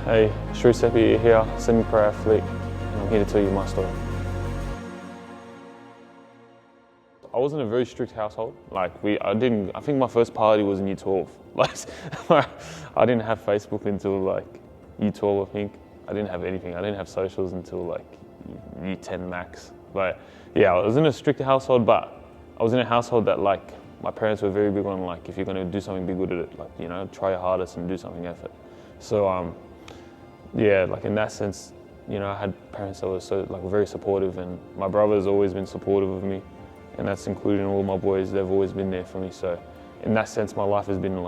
Hey, Shareef Saipaia here, semi-pro athlete, and I'm here to tell you my story. I was in a very strict household. I think my first party was in year 12. I didn't have Facebook until year 12, I think. I didn't have anything. I didn't have socials until year 10 max. But yeah, I was in a strict household, but I was in a household that my parents were very big on if you're going to do something, be good at it. Try your hardest and do something effort. So yeah, in that sense, I had parents that were so very supportive, and my brother's always been supportive of me, and that's including all my boys. They've always been there for me. So in that sense, my life has been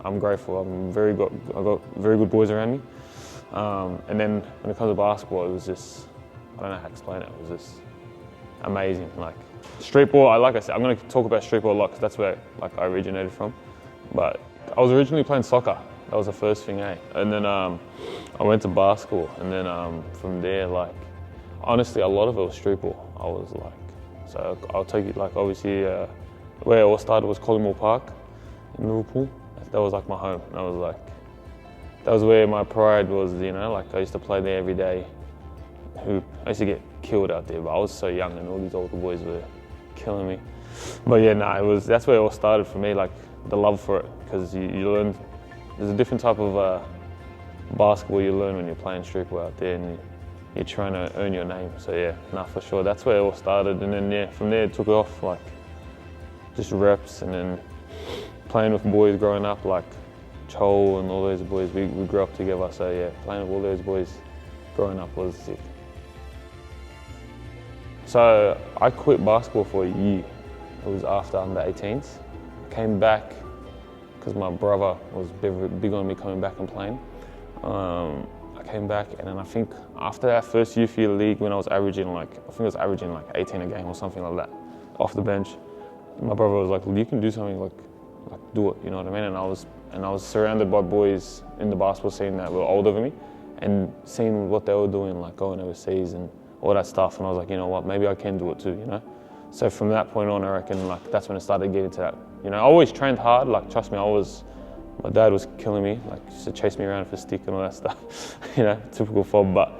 I'm grateful. I got very good boys around me. And then when it comes to basketball, it was just, I don't know how to explain it. It was just amazing. Street ball, like I said, I'm going to talk about street ball a lot because that's where I originated from. But I was originally playing soccer. That was the first thing, eh? And then I went to basketball, and then from there, honestly, a lot of it was street ball. I was so I'll take it obviously where it all started was Collingwood Park in Liverpool. That was my home. That was where my pride was, I used to play there every day. Hoop. I used to get killed out there, but I was so young and all these older boys were killing me. But yeah, that's where it all started for me, the love for it, because you learn. There's a different type of basketball you learn when you're playing street ball out there, and you're trying to earn your name. So yeah, for sure. That's where it all started, and then yeah, from there it took off, just reps, and then playing with boys growing up, Chol and all those boys. We grew up together. So yeah, playing with all those boys growing up was sick. So I quit basketball for a year. It was after under 18s. Came back because my brother was big on me coming back and playing. I came back, and then I think after that first youth year league, when I was averaging I think I was averaging 18 a game or something like that, off the bench. My brother was like, "You can do something, do it." You know what I mean? And I was surrounded by boys in the basketball scene that were older than me, and seeing what they were doing, going overseas and all that stuff. And I was like, you know what? Maybe I can do it too. So from that point on, I reckon that's when I started getting to that. I always trained hard. Trust me, my dad was killing me. Used to chase me around with a stick and all that stuff. Typical fob. But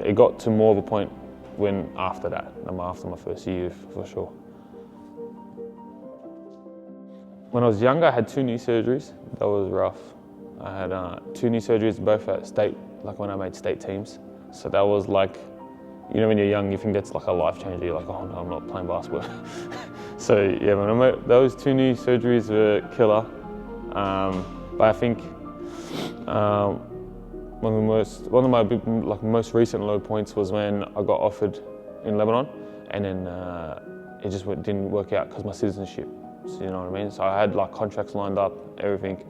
it got to more of a point when after that, after my first year for sure. When I was younger, I had 2 knee surgeries. That was rough. I had 2 knee surgeries, both at state, when I made state teams. So that was when you're young, you think that's a life changer. You're like, oh no, I'm not playing basketball. So yeah, when I made those 2 knee surgeries were killer. But I think one of my big, most recent low points was when I got offered in Lebanon, and then it just didn't work out because my citizenship. So, you know what I mean? So I had contracts lined up, everything,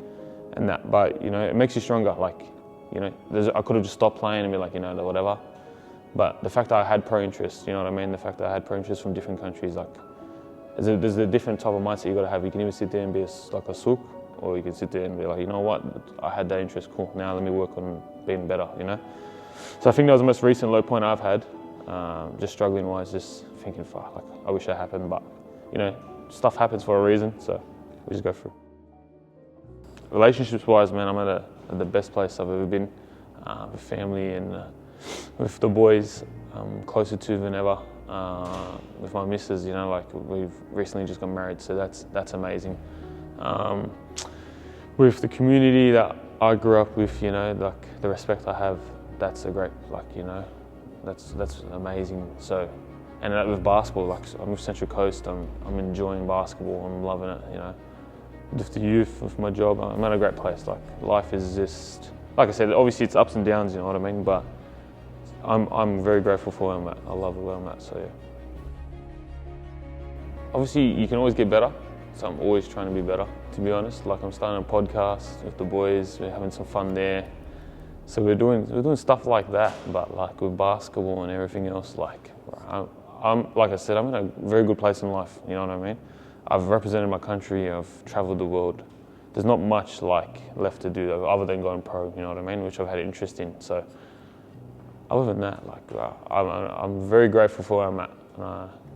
and that. But it makes you stronger. I could have just stopped playing and be whatever. But the fact that I had pro interest, you know what I mean? The fact that I had pro interest from different countries, there's a different type of mindset you got to have. You can either sit there and be a sook, or you can sit there and be you know what? I had that interest. Cool. Now let me work on being better. So I think that was the most recent low point I've had. Just struggling wise, just thinking, fuck, I wish that happened, but stuff happens for a reason, so we just go through. Relationships wise, man, I'm at the best place I've ever been, with family and with the boys, closer to than ever. With my missus, we've recently just got married, so that's amazing. With the community that I grew up with, the respect I have, that's a great, that's amazing. So, and with basketball, I'm with Central Coast, I'm enjoying basketball, I'm loving it, With the youth, with my job, I'm at a great place. Life is just, like I said, obviously it's ups and downs, you know what I mean? But I'm very grateful for where I'm at. I love where I'm at, so yeah. Obviously, you can always get better, so I'm always trying to be better, to be honest. I'm starting a podcast with the boys, we're having some fun there. So we're doing stuff like that, but with basketball and everything else, I'm like I said, I'm in a very good place in life, you know what I mean? I've represented my country, I've traveled the world. There's not much left to do other than going pro, you know what I mean, which I've had interest in. So other than that, I'm very grateful for where I'm at.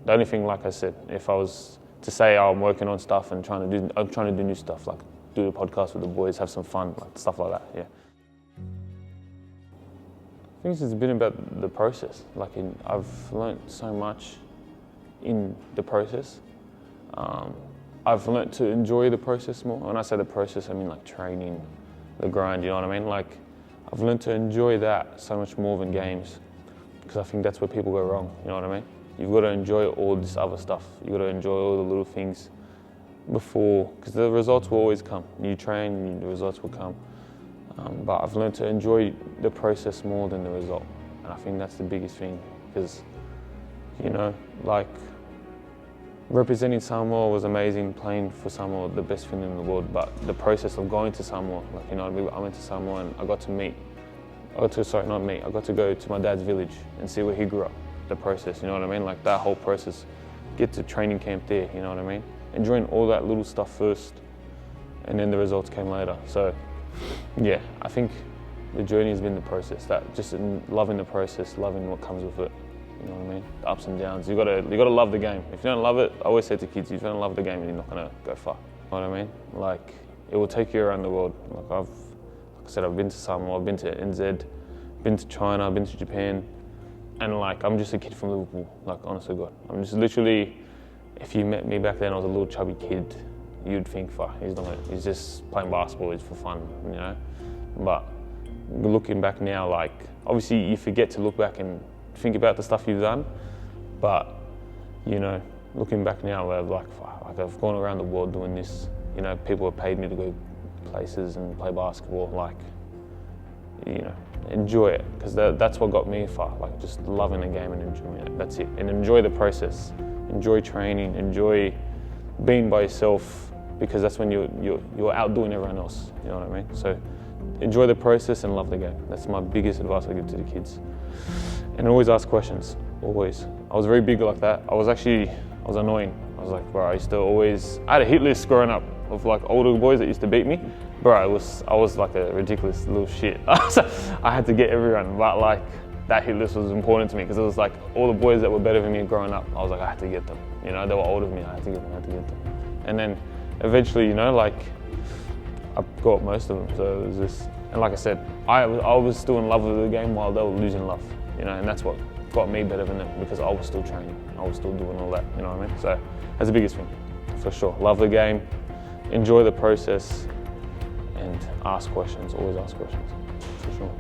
The only thing, like I said, if I was to say I'm working on stuff and I'm trying to do new stuff, do the podcast with the boys, have some fun, like stuff like that, yeah. I think it's been about the process. Like I've learnt so much in the process. I've learnt to enjoy the process more. When I say the process, I mean like training, the grind, you know what I mean? Like I've learnt to enjoy that so much more than games, because I think that's where people go wrong, you know what I mean? You've got to enjoy all this other stuff. You've got to enjoy all the little things before, because the results will always come. You train, the results will come. But I've learned to enjoy the process more than the result. And I think that's the biggest thing, because, you know, like representing Samoa was amazing, playing for Samoa, the best thing in the world, but the process of going to Samoa, like, you know, I went to Samoa and I got to go to my dad's village and see where he grew up, the process, you know what I mean? Like that whole process, get to training camp there, you know what I mean? Enjoying all that little stuff first, and then the results came later. So, yeah, I think the journey has been the process. That just loving the process, loving what comes with it. You know what I mean? The ups and downs. You gotta love the game. If you don't love it, I always say to kids, if you don't love the game, you're not gonna go far. You know what I mean? Like it will take you around the world. Like I said, I've been to Samoa, I've been to NZ, been to China, I've been to Japan, and like I'm just a kid from Liverpool. Like honestly, God, I'm just literally. If you met me back then, I was a little chubby kid. You'd think, fuck, he's just playing basketball, it's for fun, you know? But looking back now, like, obviously you forget to look back and think about the stuff you've done, but, you know, looking back now, like I've gone around the world doing this, you know, people have paid me to go places and play basketball, like, you know, enjoy it, because that's what got me far, like just loving the game and enjoying it, that's it, and enjoy the process. Enjoy training, enjoy being by yourself, because that's when you're outdoing everyone else, you know what I mean? So enjoy the process and love the game. That's my biggest advice I give to the kids. And always ask questions, always. I was very big like that. I was annoying. I was like, bro, I had a hit list growing up of like older boys that used to beat me. Bro, I was like a ridiculous little shit. I had to get everyone, but like, that hit list was important to me, because it was like all the boys that were better than me growing up, I was like, I had to get them. You know, they were older than me, I had to get them. And then eventually, you know, like, I got most of them, so it was just, and like I said, I was still in love with the game while they were losing love, you know, and that's what got me better than them, because I was still training, I was still doing all that, you know what I mean? So that's the biggest thing, for sure. Love the game, enjoy the process, and ask questions, always ask questions, for sure.